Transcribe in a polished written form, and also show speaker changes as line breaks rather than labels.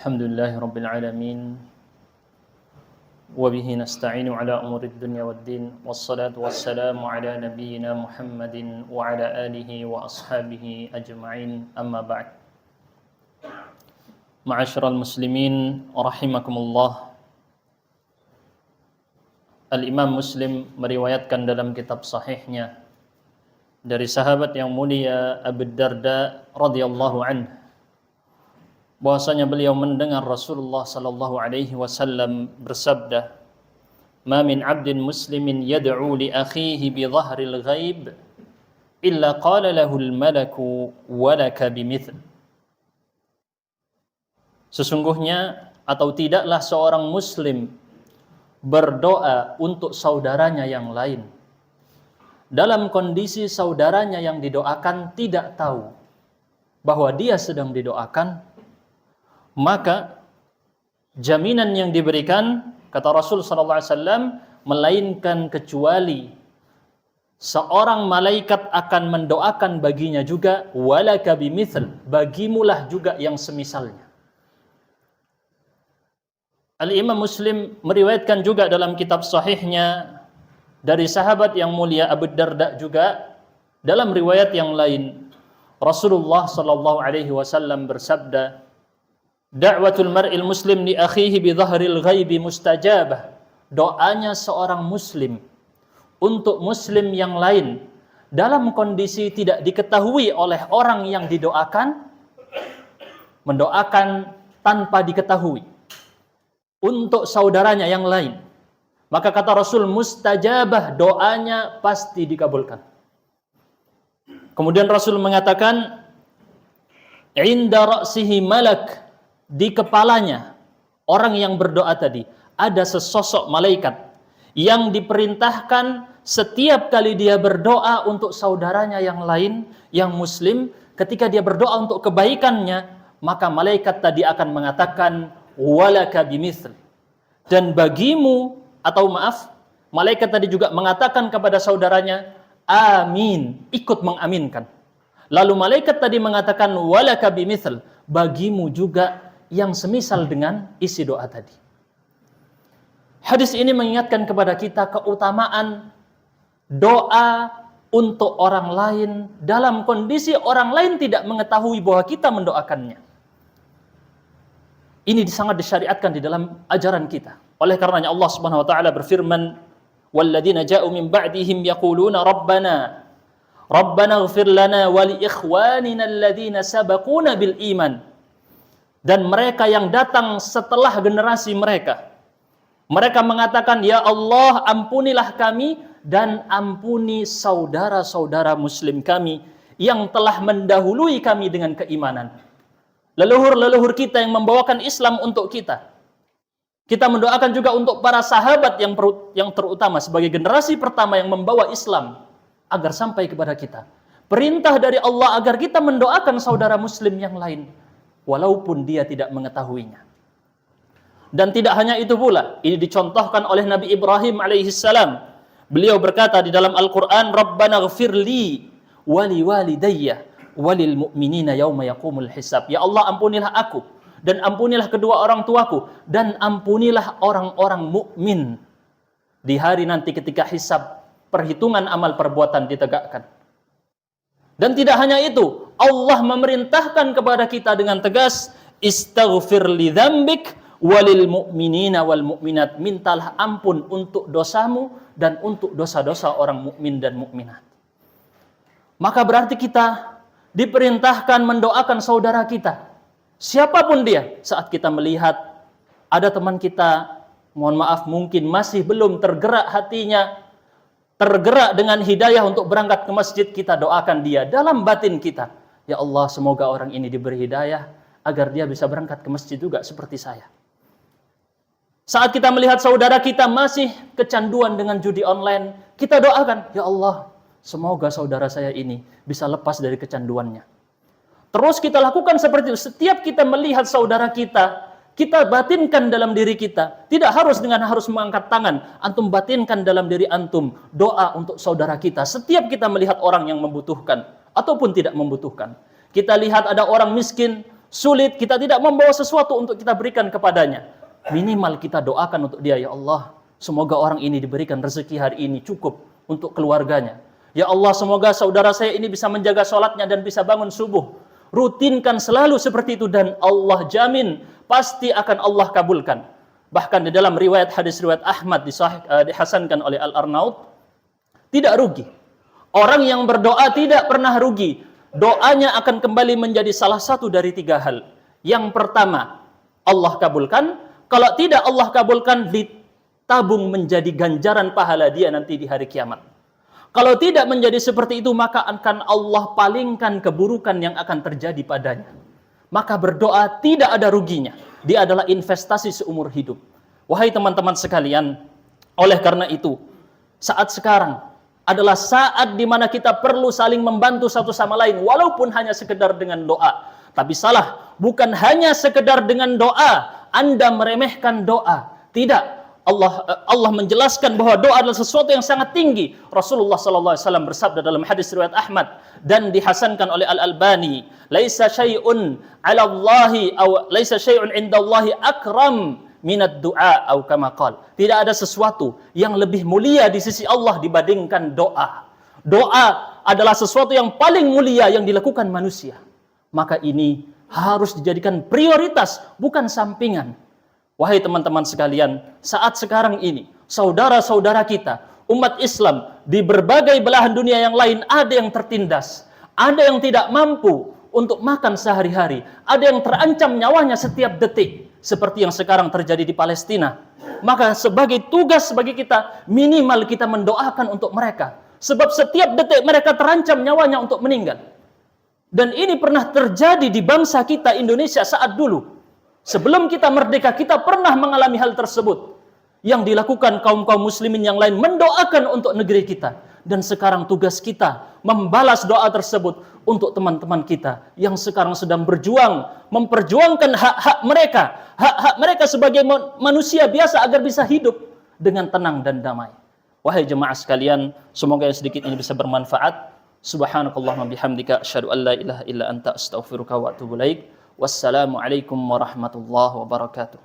Alhamdulillahi Rabbil Alamin. Wabihi nasta'inu ala umuri dunya waddin. Wassalatu wassalamu ala nabiyyina Muhammadin wa ala alihi wa ashabihi ajma'in. Amma ba'd. Ma'asyiral muslimin rahimakumullah. Al-Imam Muslim meriwayatkan dalam kitab sahihnya dari sahabat yang mulia Abu Darda radhiyallahu anhu bahwasanya beliau mendengar Rasulullah sallallahu alaihi wasallam bersabda, "Ma min 'abdin muslimin yad'u li akhihi bi dhahril ghaib illa qala lahu al-malaku wa laka bimithl." Sesungguhnya atau tidaklah seorang muslim berdoa untuk saudaranya yang lain dalam kondisi saudaranya yang didoakan tidak tahu bahwa dia sedang didoakan, maka jaminan yang diberikan, kata Rasul sallallahu alaihi wasallam, melainkan kecuali seorang malaikat akan mendoakan baginya juga, walaka bimithal, bagimulah juga yang semisalnya. Al-Imam Muslim meriwayatkan juga dalam kitab sahihnya dari sahabat yang mulia Abu Darda juga dalam riwayat yang lain, Rasulullah sallallahu alaihi wasallam bersabda, "Da'watul mar'il muslim li akhihi bi dhahril ghaibi mustajabah." Doanya seorang muslim untuk muslim yang lain dalam kondisi tidak diketahui oleh orang yang didoakan, mendoakan tanpa diketahui untuk saudaranya yang lain, maka kata Rasul, mustajabah, doanya pasti dikabulkan. Kemudian Rasul mengatakan, "Inda ra'sihi malak," di kepalanya orang yang berdoa tadi ada sesosok malaikat yang diperintahkan setiap kali dia berdoa untuk saudaranya yang lain yang muslim, ketika dia berdoa untuk kebaikannya, maka malaikat tadi akan mengatakan walaka bimitsl, dan bagimu, atau maaf, malaikat tadi juga mengatakan kepada saudaranya amin, ikut mengaminkan. Lalu malaikat tadi mengatakan walaka bimitsl, bagimu juga yang semisal dengan isi doa tadi. Hadis ini mengingatkan kepada kita keutamaan doa untuk orang lain dalam kondisi orang lain tidak mengetahui bahwa kita mendoakannya. Ini sangat disyariatkan di dalam ajaran kita. Oleh karenanya Allah Subhanahu wa taala berfirman, "Walladzina ja'u min ba'dihim yaquluna Rabbana ighfir lana wa li ikhwanina alladzina sabaquna bil iman." Dan mereka yang datang setelah generasi mereka, mereka mengatakan, "Ya Allah, ampunilah kami dan ampuni saudara-saudara muslim kami yang telah mendahului kami dengan keimanan." Leluhur-leluhur kita yang membawakan Islam untuk kita. Kita mendoakan juga untuk para sahabat yang terutama sebagai generasi pertama yang membawa Islam agar sampai kepada kita. Perintah dari Allah agar kita mendoakan saudara muslim yang lain walaupun dia tidak mengetahuinya. Dan tidak hanya itu pula, ini dicontohkan oleh Nabi Ibrahim alaihissalam. Beliau berkata di dalam Al-Qur'an, "Rabbana ighfirli wa liwalidayya walil mu'minina yauma yaqumul hisab." Ya Allah, ampunilah aku dan ampunilah kedua orang tuaku dan ampunilah orang-orang mukmin di hari nanti ketika hisab, perhitungan amal perbuatan ditegakkan. Dan tidak hanya itu, Allah memerintahkan kepada kita dengan tegas, "Istaghfir li dzambik walil mu'minina wal mu'minat." Mintalah ampun untuk dosamu dan untuk dosa-dosa orang mukmin dan mukminat. Maka berarti kita diperintahkan mendoakan saudara kita, siapapun dia. Saat kita melihat ada teman kita, mohon maaf, mungkin masih belum tergerak hatinya, tergerak dengan hidayah untuk berangkat ke masjid, kita doakan dia dalam batin kita, "Ya Allah, semoga orang ini diberi hidayah agar dia bisa berangkat ke masjid juga seperti saya." Saat kita melihat saudara kita masih kecanduan dengan judi online, kita doakan, "Ya Allah, semoga saudara saya ini bisa lepas dari kecanduannya." Terus kita lakukan seperti itu. Setiap kita melihat saudara kita, kita batinkan dalam diri kita. Tidak harus mengangkat tangan. Antum batinkan dalam diri antum doa untuk saudara kita. Setiap kita melihat orang yang membutuhkan ataupun tidak membutuhkan. Kita lihat ada orang miskin, sulit, kita tidak membawa sesuatu untuk kita berikan kepadanya. Minimal kita doakan untuk dia, ya Allah, semoga orang ini diberikan rezeki hari ini cukup untuk keluarganya. Ya Allah, semoga saudara saya ini bisa menjaga sholatnya dan bisa bangun subuh. Rutinkan selalu seperti itu dan Allah jamin pasti akan Allah kabulkan. Bahkan di dalam riwayat hadis riwayat Ahmad dihasankan oleh Al-Arnaud, tidak rugi. Orang yang berdoa tidak pernah rugi. Doanya akan kembali menjadi salah satu dari 3 hal. Yang pertama, Allah kabulkan. Kalau tidak Allah kabulkan, ditabung menjadi ganjaran pahala dia nanti di hari kiamat. Kalau tidak menjadi seperti itu, maka akan Allah palingkan keburukan yang akan terjadi padanya. Maka berdoa tidak ada ruginya. Dia adalah investasi seumur hidup. Wahai teman-teman sekalian, oleh karena itu, saat sekarang adalah saat di mana kita perlu saling membantu satu sama lain, walaupun hanya sekedar dengan doa. Tapi salah, bukan hanya sekedar dengan doa, Anda meremehkan doa. Tidak. Allah menjelaskan bahwa doa adalah sesuatu yang sangat tinggi. Rasulullah SAW bersabda dalam hadis riwayat Ahmad dan dihasankan oleh Al-Albani, "Laisa syai'un 'ala Allahi aw laisa syai'un 'inda Allahi akram minad du'a aw kama qala." Tidak ada sesuatu yang lebih mulia di sisi Allah dibandingkan doa. Doa adalah sesuatu yang paling mulia yang dilakukan manusia. Maka ini harus dijadikan prioritas, bukan sampingan. Wahai teman-teman sekalian, saat sekarang ini, saudara-saudara kita, umat Islam di berbagai belahan dunia yang lain, ada yang tertindas, ada yang tidak mampu untuk makan sehari-hari, ada yang terancam nyawanya setiap detik, seperti yang sekarang terjadi di Palestina. Maka sebagai tugas bagi kita, minimal kita mendoakan untuk mereka. Sebab setiap detik mereka terancam nyawanya untuk meninggal. Dan ini pernah terjadi di bangsa kita Indonesia saat dulu. Sebelum kita merdeka, kita pernah mengalami hal tersebut. Yang dilakukan kaum-kaum muslimin yang lain mendoakan untuk negeri kita. Dan sekarang tugas kita membalas doa tersebut untuk teman-teman kita yang sekarang sedang berjuang, memperjuangkan hak-hak mereka sebagai manusia biasa agar bisa hidup dengan tenang dan damai. Wahai jemaah sekalian, semoga yang sedikit ini bisa bermanfaat. Subhanakallahumma bihamdika asyhadu an la ilaha illa anta astaghfiruka wa atubu ilaik. Wassalamualaikum warahmatullahi wabarakatuh.